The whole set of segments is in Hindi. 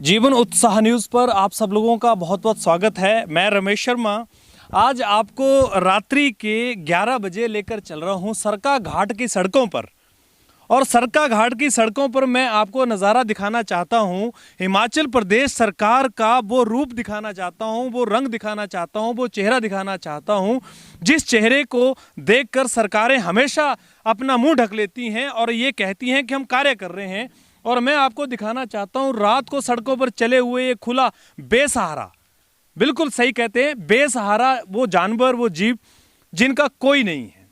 जीवन उत्साह न्यूज़ पर आप सब लोगों का बहुत बहुत स्वागत है। मैं रमेश शर्मा आज आपको रात्रि के 11 बजे लेकर चल रहा हूं सरका घाट की सड़कों पर। और सरका घाट की सड़कों पर मैं आपको नज़ारा दिखाना चाहता हूं, हिमाचल प्रदेश सरकार का वो रूप दिखाना चाहता हूं, वो रंग दिखाना चाहता हूं, वो चेहरा दिखाना चाहता हूं जिस चेहरे को देखकर सरकारें हमेशा अपना मुंह ढक लेती हैं और ये कहती हैं कि हम कार्य कर रहे हैं। और मैं आपको दिखाना चाहता हूं रात को सड़कों पर चले हुए ये खुला बेसहारा, बिल्कुल सही कहते हैं बेसहारा, वो जानवर, वो जीव जिनका कोई नहीं है।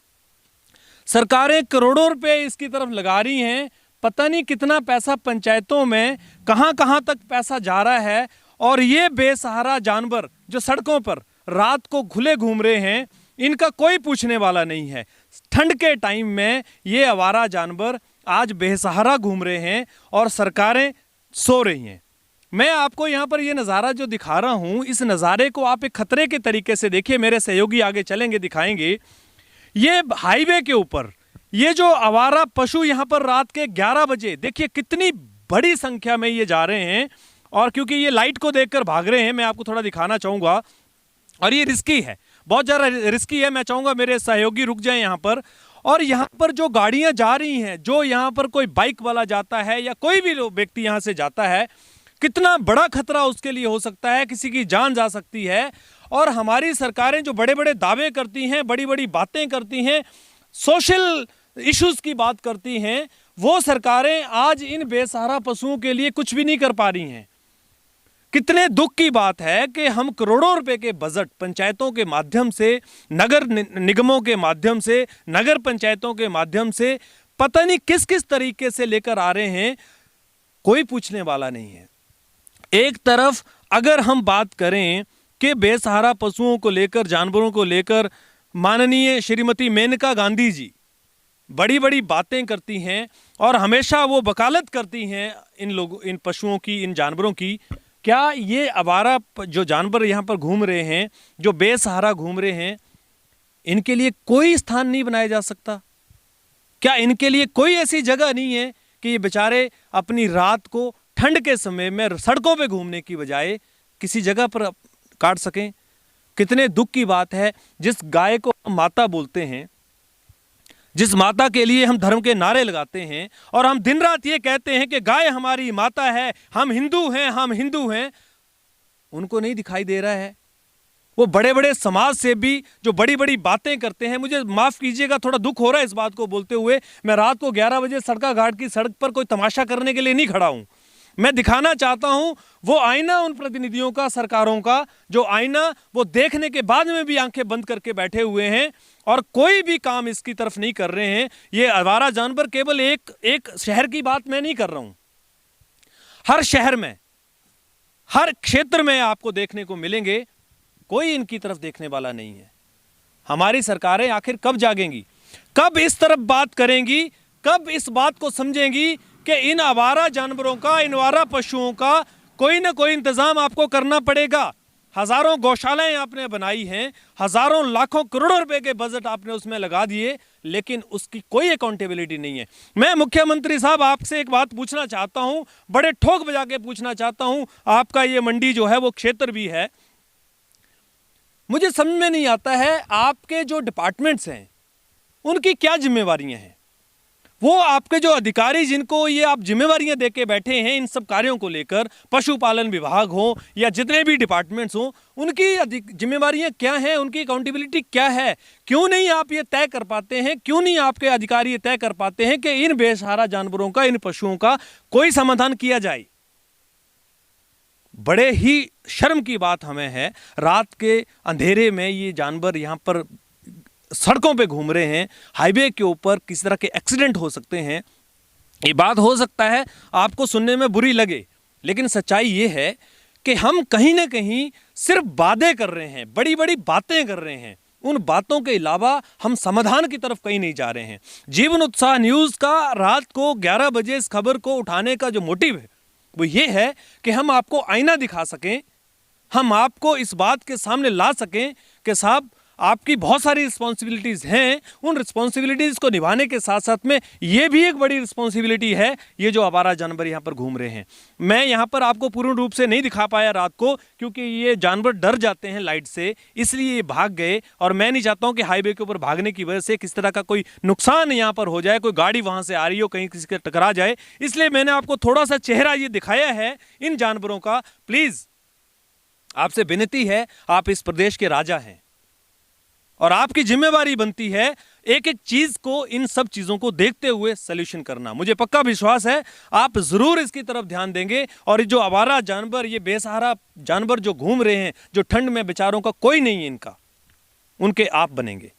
सरकारें करोड़ों रुपए इसकी तरफ लगा रही हैं, पता नहीं कितना पैसा पंचायतों में कहां कहां तक पैसा जा रहा है। और ये बेसहारा जानवर जो सड़कों पर रात को खुले घूम रहे हैं, इनका कोई पूछने वाला नहीं है। ठंड के टाइम में ये आवारा जानवर आज बेसहारा घूम रहे हैं और सरकारें सो रही हैं। मैं आपको यहाँ पर ये नज़ारा जो दिखा रहा हूँ, इस नज़ारे को आप एक खतरे के तरीके से देखिए। मेरे सहयोगी आगे चलेंगे, दिखाएंगे। ये हाईवे के ऊपर ये जो आवारा पशु यहाँ पर रात के 11 बजे देखिए कितनी बड़ी संख्या में ये जा रहे हैं। और क्योंकि ये लाइट को देखकर भाग रहे हैं, मैं आपको थोड़ा दिखाना चाहूँगा। और ये रिस्की है, बहुत ज़्यादा रिस्की है। मैं चाहूँगा मेरे सहयोगी रुक जाएं यहाँ पर। और यहाँ पर जो गाड़ियाँ जा रही हैं, जो यहाँ पर कोई बाइक वाला जाता है या कोई भी व्यक्ति यहाँ से जाता है, कितना बड़ा खतरा उसके लिए हो सकता है, किसी की जान जा सकती है। और हमारी सरकारें जो बड़े बड़े दावे करती हैं, बड़ी बड़ी बातें करती हैं, सोशल इश्यूज़ की बात करती हैं, वो सरकारें आज इन बेसहारा पशुओं के लिए कुछ भी नहीं कर पा रही हैं। कितने दुख की बात है कि हम करोड़ों रुपए के बजट पंचायतों के माध्यम से, नगर निगमों के माध्यम से, नगर पंचायतों के माध्यम से पता नहीं किस किस तरीके से लेकर आ रहे हैं, कोई पूछने वाला नहीं है। एक तरफ अगर हम बात करें कि बेसहारा पशुओं को लेकर, जानवरों को लेकर माननीय श्रीमती मेनका गांधी जी बड़ी बड़ी बातें करती हैं और हमेशा वो वकालत करती हैं इन लोगों, इन पशुओं की, इन जानवरों की। क्या ये आवारा जो जानवर यहाँ पर घूम रहे हैं, जो बेसहारा घूम रहे हैं, इनके लिए कोई स्थान नहीं बनाया जा सकता? क्या इनके लिए कोई ऐसी जगह नहीं है कि ये बेचारे अपनी रात को ठंड के समय में सड़कों पे घूमने की बजाय किसी जगह पर काट सकें? कितने दुख की बात है। जिस गाय को हम माता बोलते हैं, जिस माता के लिए हम धर्म के नारे लगाते हैं और हम दिन रात ये कहते हैं कि गाय हमारी माता है, हम हिंदू हैं, हम हिंदू हैं, उनको नहीं दिखाई दे रहा है। वो बड़े बड़े समाज से भी जो बड़ी बड़ी बातें करते हैं, मुझे माफ़ कीजिएगा, थोड़ा दुख हो रहा है इस बात को बोलते हुए। मैं रात को 11 बजे सरका घाट की सड़क पर कोई तमाशा करने के लिए नहीं खड़ा हूं। मैं दिखाना चाहता हूं वो आईना उन प्रतिनिधियों का, सरकारों का, जो आईना वो देखने के बाद में भी आंखें बंद करके बैठे हुए हैं और कोई भी काम इसकी तरफ नहीं कर रहे हैं। ये आवारा जानवर केवल एक शहर की बात मैं नहीं कर रहा हूं, हर शहर में, हर क्षेत्र में आपको देखने को मिलेंगे। कोई इनकी तरफ देखने वाला नहीं है। हमारी सरकारें आखिर कब जागेंगी, कब इस तरफ बात करेंगी, कब इस बात को समझेंगी कि इन आवारा जानवरों का, इन आवारा पशुओं का कोई ना कोई इंतजाम आपको करना पड़ेगा। हजारों गौशालाएं आपने बनाई हैं, हजारों लाखों करोड़ों रुपए के बजट आपने उसमें लगा दिए, लेकिन उसकी कोई अकाउंटेबिलिटी नहीं है। मैं मुख्यमंत्री साहब आपसे एक बात पूछना चाहता हूं, बड़े ठोक बजा के पूछना चाहता हूं। आपका ये मंडी जो है वो क्षेत्र भी है, मुझे समझ में नहीं आता है आपके जो डिपार्टमेंट्स हैं उनकी क्या जिम्मेवारियां हैं। वो आपके जो अधिकारी जिनको ये आप जिम्मेवारियां दे के बैठे हैं इन सब कार्यों को लेकर, पशुपालन विभाग हो या जितने भी डिपार्टमेंट्स हो, उनकी जिम्मेवारियां क्या हैं, उनकी अकाउंटेबिलिटी क्या है? क्यों नहीं आप ये तय कर पाते हैं, क्यों नहीं आपके अधिकारी ये तय कर पाते हैं कि इन बेसहारा जानवरों का, इन पशुओं का कोई समाधान किया जाए? बड़े ही शर्म की बात हमें है, रात के अंधेरे में ये जानवर यहाँ पर सड़कों पे घूम रहे हैं। हाईवे के ऊपर किस तरह के एक्सीडेंट हो सकते हैं, ये बात हो सकता है आपको सुनने में बुरी लगे, लेकिन सच्चाई ये है कि हम कहीं ना कहीं सिर्फ वादे कर रहे हैं, बड़ी बड़ी बातें कर रहे हैं। उन बातों के अलावा हम समाधान की तरफ कहीं नहीं जा रहे हैं। जीवन उत्साह न्यूज़ का रात को 11 बजे इस खबर को उठाने का जो मोटिव है वो ये है कि हम आपको आईना दिखा सकें, हम आपको इस बात के सामने ला सकें कि साहब आपकी बहुत सारी रिस्पॉन्सिबिलिटीज़ हैं, उन रिस्पॉन्सिबिलिटीज़ को निभाने के साथ साथ में ये भी एक बड़ी रिस्पॉन्सिबिलिटी है, ये जो आवारा जानवर यहाँ पर घूम रहे हैं। मैं यहाँ पर आपको पूर्ण रूप से नहीं दिखा पाया रात को, क्योंकि ये जानवर डर जाते हैं लाइट से, इसलिए ये भाग गए। और मैं नहीं चाहता हूँ कि हाईवे के ऊपर भागने की वजह से किस तरह का कोई नुकसान यहाँ पर हो जाए, कोई गाड़ी वहाँ से आ रही हो कहीं किसी के टकरा जाए, इसलिए मैंने आपको थोड़ा सा चेहरा ये दिखाया है इन जानवरों का। प्लीज़ आपसे विनती है, आप इस प्रदेश के राजा हैं और आपकी जिम्मेवारी बनती है एक एक चीज को, इन सब चीजों को देखते हुए सॉल्यूशन करना। मुझे पक्का विश्वास है आप जरूर इसकी तरफ ध्यान देंगे। और जो आवारा जानवर, ये बेसहारा जानवर जो घूम रहे हैं, जो ठंड में बेचारों का कोई नहीं है इनका, उनके आप बनेंगे।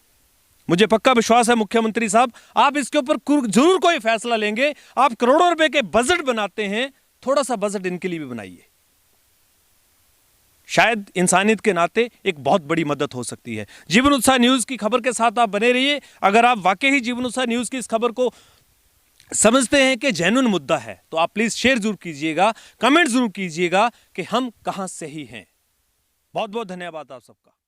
मुझे पक्का विश्वास है मुख्यमंत्री साहब, आप इसके ऊपर जरूर कोई फैसला लेंगे। आप करोड़ों रुपए के बजट बनाते हैं, थोड़ा सा बजट इनके लिए भी बनाइए। शायद इंसानियत के नाते एक बहुत बड़ी मदद हो सकती है। जीवन उत्साह न्यूज़ की खबर के साथ आप बने रहिए। अगर आप वाकई ही जीवन उत्साह न्यूज़ की इस खबर को समझते हैं कि जेन्युइन मुद्दा है, तो आप प्लीज़ शेयर जरूर कीजिएगा, कमेंट जरूर कीजिएगा कि हम कहां सही हैं। बहुत बहुत धन्यवाद आप सबका।